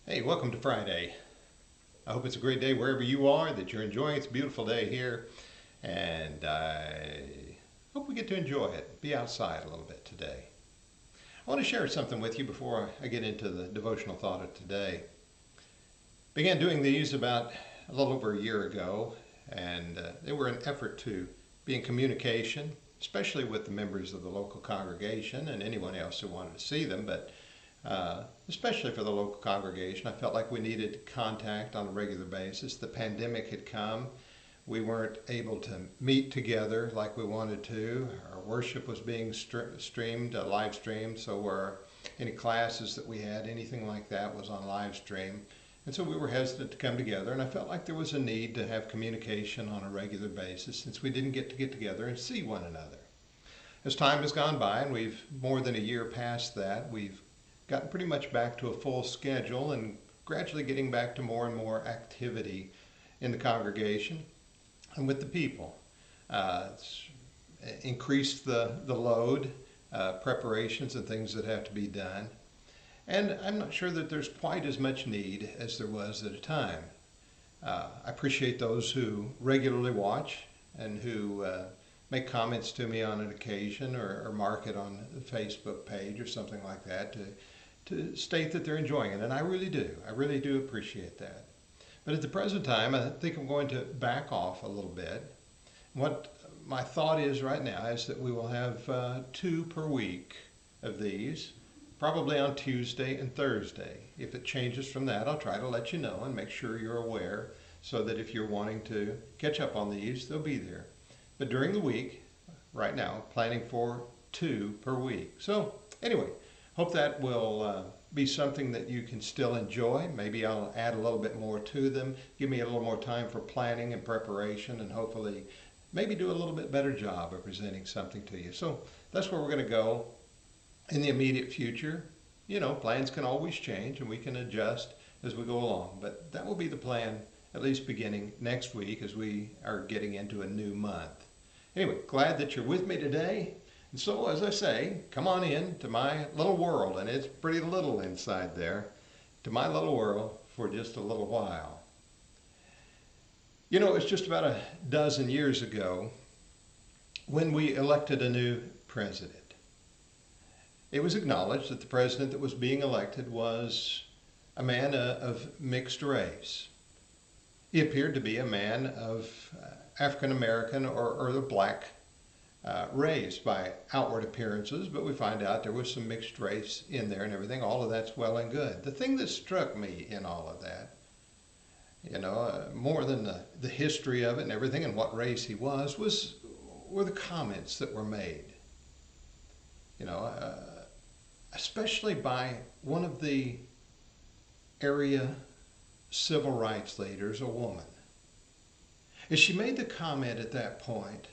Hey, welcome to Friday. I hope it's a great day wherever you are, that you're enjoying. It's a beautiful day here, and I hope we get to enjoy it. Be outside a little bit today. I want to share something with you before I get into the devotional thought of today. Began doing these about a little over a year ago, and they were an effort to be in communication, especially with the members of the local congregation and anyone else who wanted to see them, but especially for the local congregation. I felt like we needed contact on a regular basis. The pandemic had come. We weren't able to meet together like we wanted to. Our worship was being streamed, live streamed, so were any classes that we had, anything like that was on live stream. And so we were hesitant to come together, and I felt like there was a need to have communication on a regular basis since we didn't get together and see one another. As time has gone by, and we've more than a year past that, we've gotten pretty much back to a full schedule and gradually getting back to more and more activity in the congregation and with the people. It's increased the load, preparations and things that have to be done. And I'm not sure that there's quite as much need as there was at a time. I appreciate those who regularly watch and who make comments to me on an occasion or mark it on the Facebook page or something like that to state that they're enjoying it. And I really do. I really do appreciate that. But at the present time, I think I'm going to back off a little bit. What my thought is right now is that we will have 2 per week of these, probably on Tuesday and Thursday. If it changes from that, I'll try to let you know and make sure you're aware so that if you're wanting to catch up on these, they'll be there. But during the week, right now, planning for 2 per week. So anyway, hope that will be something that you can still enjoy. Maybe I'll add a little bit more to them, give me a little more time for planning and preparation, and hopefully maybe do a little bit better job of presenting something to you. So that's where we're going to go in the immediate future. You know, plans can always change and we can adjust as we go along, but that will be the plan at least beginning next week as we are getting into a new month. Anyway, glad that you're with me today. And so, as I say, come on in to my little world, and it's pretty little inside there, to my little world for just a little while. You know, it's just about a dozen years ago when we elected a new president. It was acknowledged that the president that was being elected was a man of mixed race. He appeared to be a man of African American or the black race by outward appearances, but we find out there was some mixed race in there and everything. All of that's well and good. The thing that struck me in all of that, more than the history of it and everything and what race he were the comments that were made. Especially by one of the area civil rights leaders, a woman. As she made the comment at that point,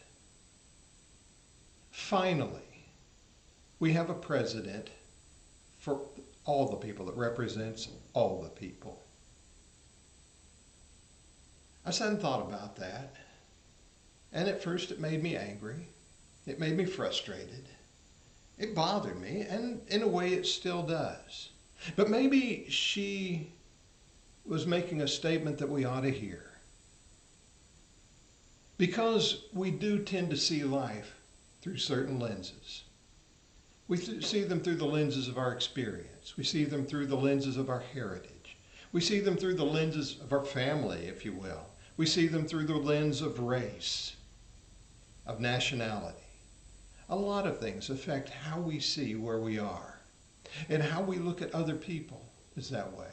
finally, we have a president for all the people, that represents all the people. I sat and thought about that, and at first it made me angry. It made me frustrated. It bothered me, and in a way it still does. But maybe she was making a statement that we ought to hear. Because we do tend to see life through certain lenses. We see them through the lenses of our experience. We see them through the lenses of our heritage. We see them through the lenses of our family, if you will. We see them through the lens of race, of nationality. A lot of things affect how we see where we are and how we look at other people is that way.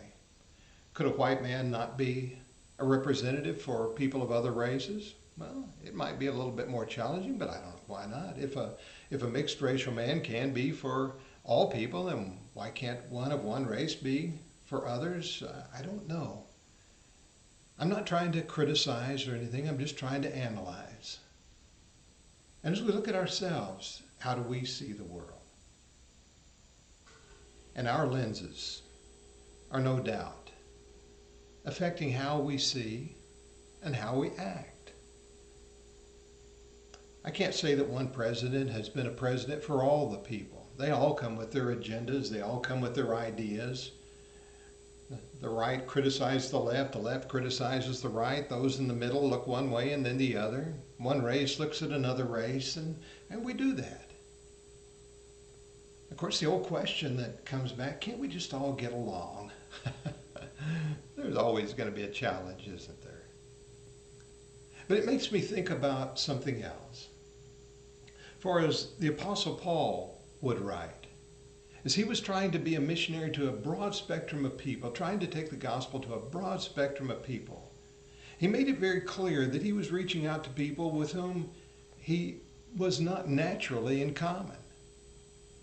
Could a white man not be a representative for people of other races? Well, it might be a little bit more challenging, but I don't know why not. If a mixed racial man can be for all people, then why can't one of one race be for others? I don't know. I'm not trying to criticize or anything. I'm just trying to analyze. And as we look at ourselves, how do we see the world? And our lenses are no doubt affecting how we see and how we act. I can't say that one president has been a president for all the people. They all come with their agendas. They all come with their ideas. The right criticizes the left criticizes the right, those in the middle look one way and then the other. One race looks at another race, and we do that. Of course, the old question that comes back, can't we just all get along? There's always going to be a challenge, isn't there? But it makes me think about something else. For as the Apostle Paul would write, as he was trying to be a missionary to a broad spectrum of people, trying to take the gospel to a broad spectrum of people, he made it very clear that he was reaching out to people with whom he was not naturally in common.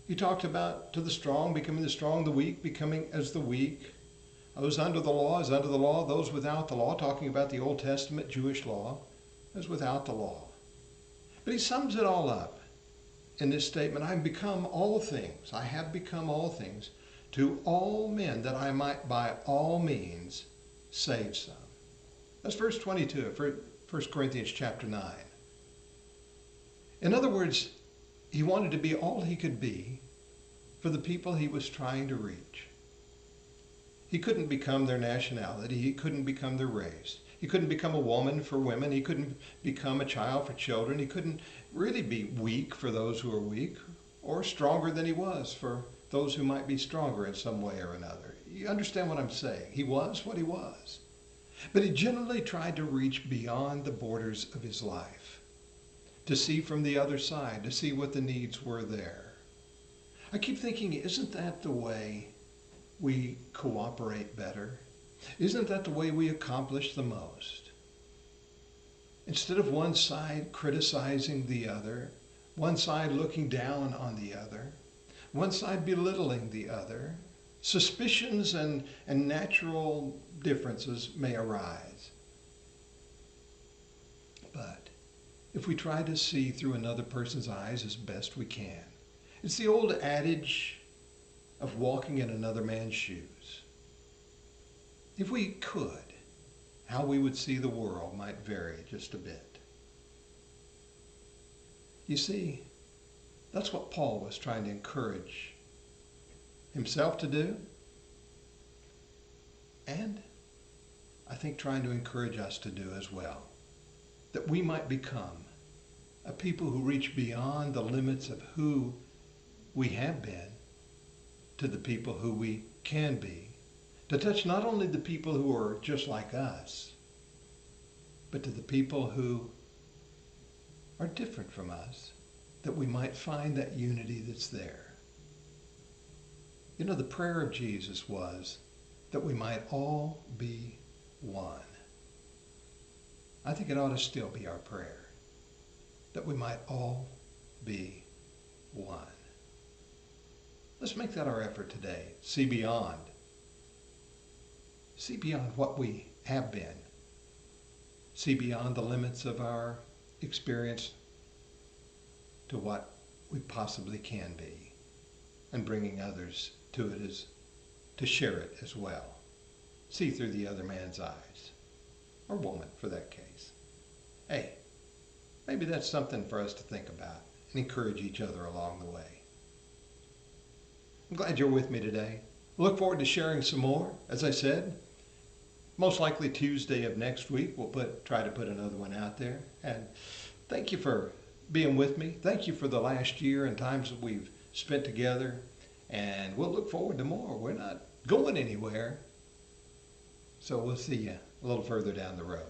He talked about to the strong becoming the strong, the weak becoming as the weak, those under the law as under the law, those without the law, talking about the Old Testament Jewish law, as without the law. But he sums it all up in this statement, I have become all things to all men, that I might by all means save some. That's verse 22 of 1 Corinthians chapter 9. In other words, he wanted to be all he could be for the people he was trying to reach. He couldn't become their nationality. He couldn't become their race. He couldn't become a woman for women. He couldn't become a child for children. He couldn't really be weak for those who are weak, or stronger than he was for those who might be stronger in some way or another. You understand what I'm saying? He was what he was. But he generally tried to reach beyond the borders of his life, to see from the other side, to see what the needs were there. I keep thinking, isn't that the way we cooperate better? Isn't that the way we accomplish the most? Instead of one side criticizing the other, one side looking down on the other, one side belittling the other, suspicions and natural differences may arise. But if we try to see through another person's eyes as best we can, it's the old adage of walking in another man's shoes. If we could, how we would see the world might vary just a bit. You see, that's what Paul was trying to encourage himself to do, and I think trying to encourage us to do as well, that we might become a people who reach beyond the limits of who we have been to the people who we can be, to touch not only the people who are just like us, but to the people who are different from us, that we might find that unity that's there. You know, the prayer of Jesus was that we might all be one. I think it ought to still be our prayer, that we might all be one. Let's make that our effort today. See beyond. See beyond what we have been. See beyond the limits of our experience to what we possibly can be, and bringing others to it as to share it as well. See through the other man's eyes, or woman for that case. Hey, maybe that's something for us to think about and encourage each other along the way. I'm glad you're with me today. Look forward to sharing some more. As I said, most likely Tuesday of next week, we'll try to put another one out there. And thank you for being with me. Thank you for the last year and times that we've spent together. And we'll look forward to more. We're not going anywhere. So we'll see you a little further down the road.